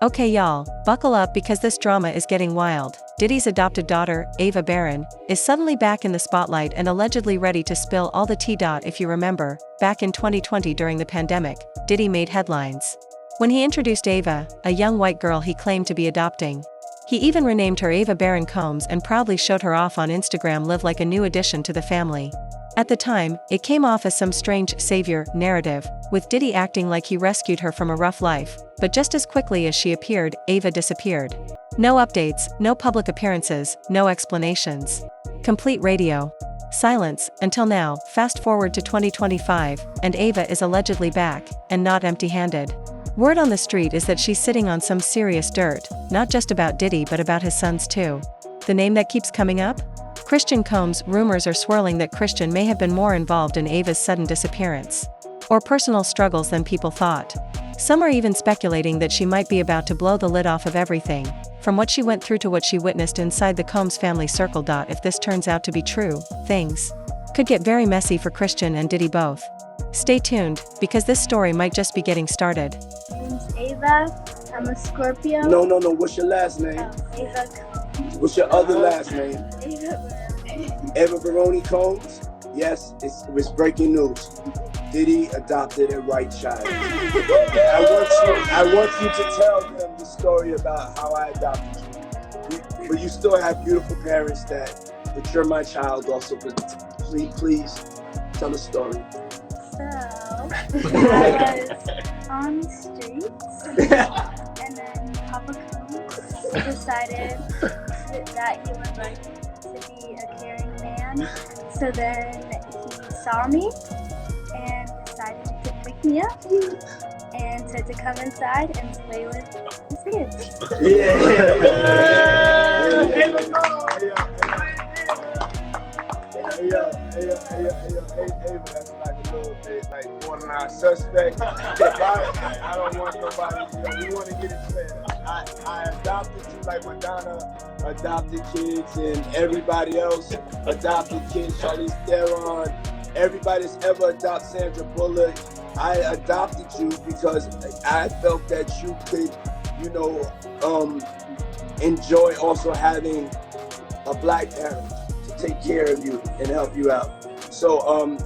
Okay y'all, buckle up because this drama is getting wild. Diddy's adopted daughter, Ava Barron, is suddenly back in the spotlight and allegedly ready to spill all the tea. If you remember, back in 2020 during the pandemic, Diddy made headlines when he introduced Ava, a young white girl he claimed to be adopting. He even renamed her Ava Barron Combs and proudly showed her off on Instagram live like a new addition to the family. At the time, it came off as some strange savior narrative, with Diddy acting like he rescued her from a rough life, but just as quickly as she appeared, Ava disappeared. No updates, no public appearances, no explanations. Complete radio silence, until now. Fast forward to 2025, and Ava is allegedly back, and not empty-handed. Word on the street is that she's sitting on some serious dirt, not just about Diddy but about his sons too. The name that keeps coming up? Christian Combs. Rumors are swirling that Christian may have been more involved in Ava's sudden disappearance or personal struggles than people thought. Some are even speculating that she might be about to blow the lid off of everything, from what she went through to what she witnessed inside the Combs family circle. If this turns out to be true, things could get very messy for Christian and Diddy both. Stay tuned, because this story might just be getting started. My name's Ava. I'm a Scorpio. No. What's your last name? Ava. What's your other last name? Ava. Eva Baroni Combs? Yes, it's breaking news. Diddy adopted a white child. I want you to tell them the story about how I adopted you. But you still have beautiful parents but you're my child also. Please tell the story. So, I was on the streets, and then Papa Combs decided that he would like to be a caring man. So then he saw me and decided to pick me up and said to come inside and play with his kids. That's like a little bit like borderline suspect. I don't want nobody, we want to get it clear. I adopted you like Madonna adopted kids and everybody else adopted kids, Charlize Theron, everybody that's ever adopted Sandra Bullock. I adopted you because I felt that you could, enjoy also having a black parent to take care of you and help you out. So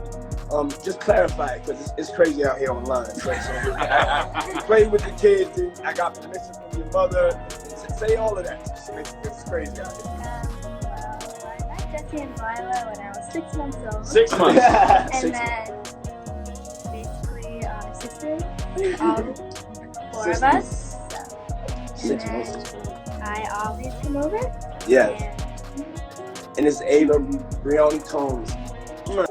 just clarify it, because it's crazy out here online. So I played with the kids and I got permission from your mother. Say all of that. It's crazy out here. Well, I met Jesse and Lila when I was 6 months old. 6 months. And then basically our sisters, all 4 of us. So. And then I always come over. Yeah. And it's Ava Barron Combs.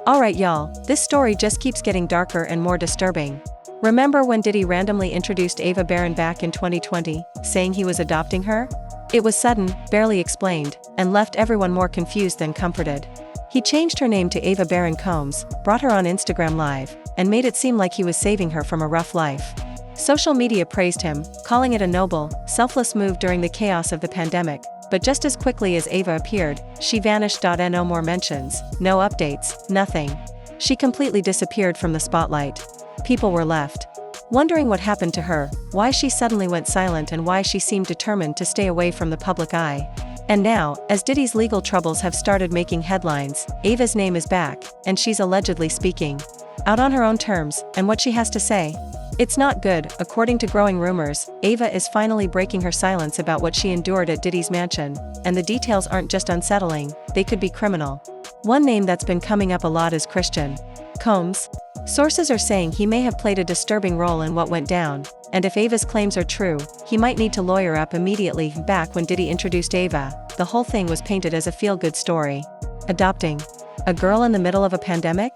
Alright y'all, this story just keeps getting darker and more disturbing. Remember when Diddy randomly introduced Ava Barron back in 2020, saying he was adopting her? It was sudden, barely explained, and left everyone more confused than comforted. He changed her name to Ava Barron Combs, brought her on Instagram Live, and made it seem like he was saving her from a rough life. Social media praised him, calling it a noble, selfless move during the chaos of the pandemic. But just as quickly as Ava appeared, she vanished. No more mentions, no updates, nothing. She completely disappeared from the spotlight. People were left wondering what happened to her, why she suddenly went silent, and why she seemed determined to stay away from the public eye. And now, as Diddy's legal troubles have started making headlines, Ava's name is back, and she's allegedly speaking out on her own terms, and what she has to say. It's not good. According to growing rumors, Ava is finally breaking her silence about what she endured at Diddy's mansion, and the details aren't just unsettling, they could be criminal. One name that's been coming up a lot is Christian Combs. Sources are saying he may have played a disturbing role in what went down, and if Ava's claims are true, he might need to lawyer up immediately. Back when Diddy introduced Ava, the whole thing was painted as a feel-good story. Adopting a girl in the middle of a pandemic?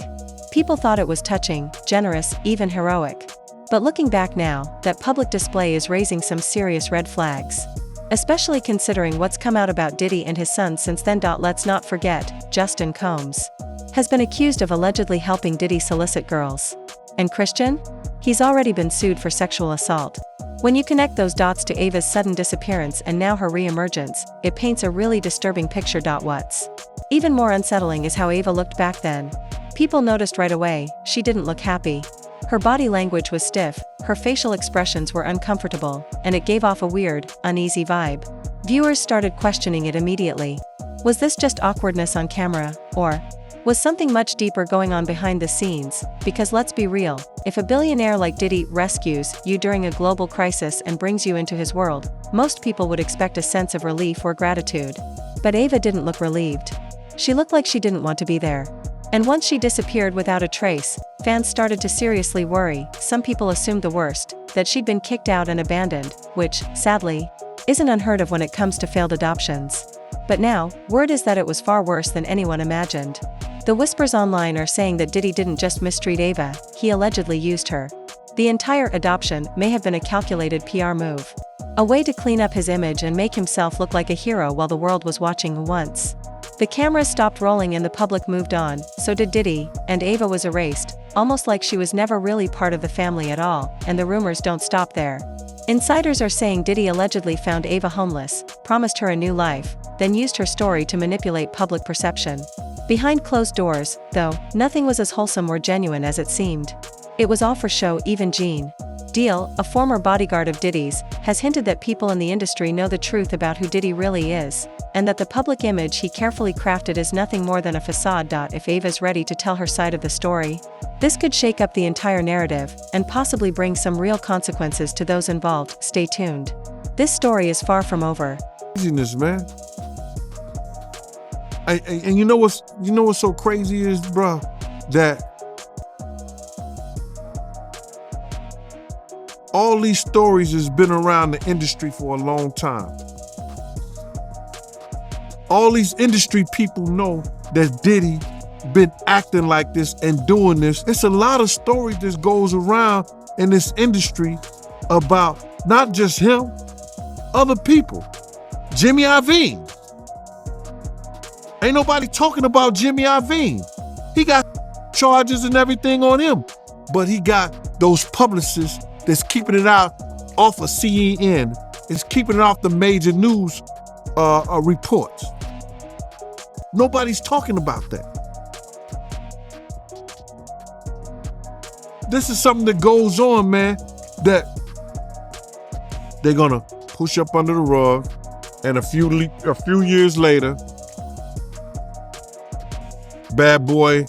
People thought it was touching, generous, even heroic. But looking back now, that public display is raising some serious red flags. Especially considering what's come out about Diddy and his son since then. Let's not forget, Justin Combs has been accused of allegedly helping Diddy solicit girls. And Christian? He's already been sued for sexual assault. When you connect those dots to Ava's sudden disappearance and now her re-emergence, it paints a really disturbing picture. What's even more unsettling is how Ava looked back then. People noticed right away, she didn't look happy. Her body language was stiff, her facial expressions were uncomfortable, and it gave off a weird, uneasy vibe. Viewers started questioning it immediately. Was this just awkwardness on camera, or was something much deeper going on behind the scenes? Because let's be real, if a billionaire like Diddy rescues you during a global crisis and brings you into his world, most people would expect a sense of relief or gratitude. But Ava didn't look relieved. She looked like she didn't want to be there. And once she disappeared without a trace, fans started to seriously worry. Some people assumed the worst, that she'd been kicked out and abandoned, which, sadly, isn't unheard of when it comes to failed adoptions. But now, word is that it was far worse than anyone imagined. The whispers online are saying that Diddy didn't just mistreat Ava, he allegedly used her. The entire adoption may have been a calculated PR move. A way to clean up his image and make himself look like a hero while the world was watching once. The cameras stopped rolling and the public moved on, so did Diddy, and Ava was erased, almost like she was never really part of the family at all, and the rumors don't stop there. Insiders are saying Diddy allegedly found Ava homeless, promised her a new life, then used her story to manipulate public perception. Behind closed doors, though, nothing was as wholesome or genuine as it seemed. It was all for show. Even Gene Deal, a former bodyguard of Diddy's, has hinted that people in the industry know the truth about who Diddy really is, and that the public image he carefully crafted is nothing more than a facade. If Ava's ready to tell her side of the story, this could shake up the entire narrative, and possibly bring some real consequences to those involved. Stay tuned. This story is far from over. Craziness, man. And you know what's so crazy is, bro, that all these stories has been around the industry for a long time. All these industry people know that Diddy been acting like this and doing this. It's a lot of stories that goes around in this industry about not just him, other people. Jimmy Iovine. Ain't nobody talking about Jimmy Iovine. He got charges and everything on him, but he got those publicists that's keeping it out off of CNN. It's keeping it off the major news reports. Nobody's talking about that. This is something that goes on, man, that they're gonna push up under the rug, and a few years later, Bad Boy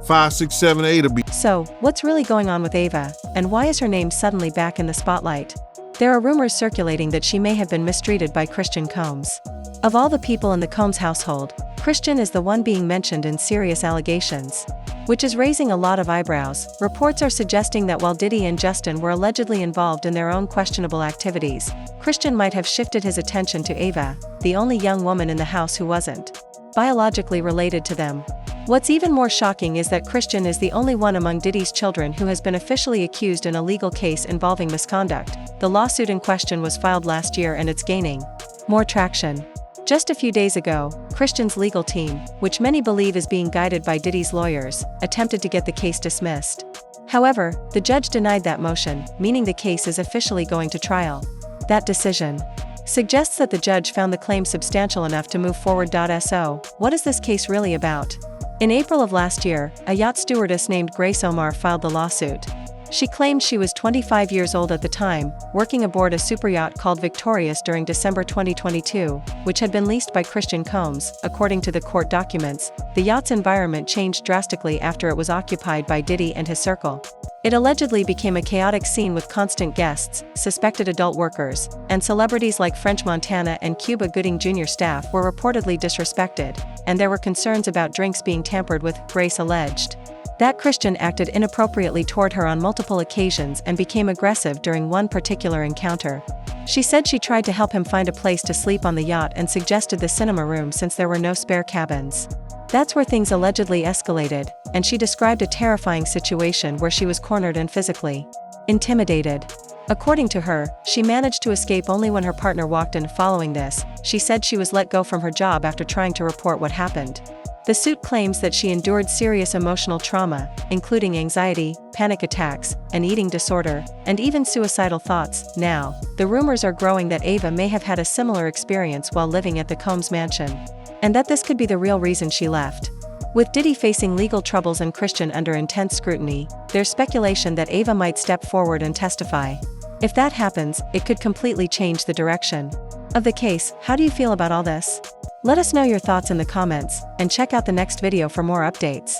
5, 6, 7, 8 will be. So, what's really going on with Ava, and why is her name suddenly back in the spotlight? There are rumors circulating that she may have been mistreated by Christian Combs. Of all the people in the Combs household, Christian is the one being mentioned in serious allegations, which is raising a lot of eyebrows. Reports are suggesting that while Diddy and Justin were allegedly involved in their own questionable activities, Christian might have shifted his attention to Ava, the only young woman in the house who wasn't biologically related to them. What's even more shocking is that Christian is the only one among Diddy's children who has been officially accused in a legal case involving misconduct. The lawsuit in question was filed last year and it's gaining more traction. Just a few days ago, Christian's legal team, which many believe is being guided by Diddy's lawyers, attempted to get the case dismissed. However, the judge denied that motion, meaning the case is officially going to trial. That decision suggests that the judge found the claim substantial enough to move forward. So, what is this case really about? In April of last year, a yacht stewardess named Grace Omar filed the lawsuit. She claimed she was 25 years old at the time, working aboard a superyacht called Victorious during December 2022, which had been leased by Christian Combs. According to the court documents, the yacht's environment changed drastically after it was occupied by Diddy and his circle. It allegedly became a chaotic scene with constant guests, suspected adult workers, and celebrities like French Montana and Cuba Gooding Jr. Staff were reportedly disrespected, and there were concerns about drinks being tampered with. Grace alleged that Christian acted inappropriately toward her on multiple occasions and became aggressive during one particular encounter. She said she tried to help him find a place to sleep on the yacht and suggested the cinema room since there were no spare cabins. That's where things allegedly escalated, and she described a terrifying situation where she was cornered and physically intimidated. According to her, she managed to escape only when her partner walked in. Following this, she said she was let go from her job after trying to report what happened. The suit claims that she endured serious emotional trauma, including anxiety, panic attacks, an eating disorder, and even suicidal thoughts. Now, the rumors are growing that Ava may have had a similar experience while living at the Combs mansion, and that this could be the real reason she left. With Diddy facing legal troubles and Christian under intense scrutiny, there's speculation that Ava might step forward and testify. If that happens, it could completely change the direction of the case. How do you feel about all this? Let us know your thoughts in the comments, and check out the next video for more updates.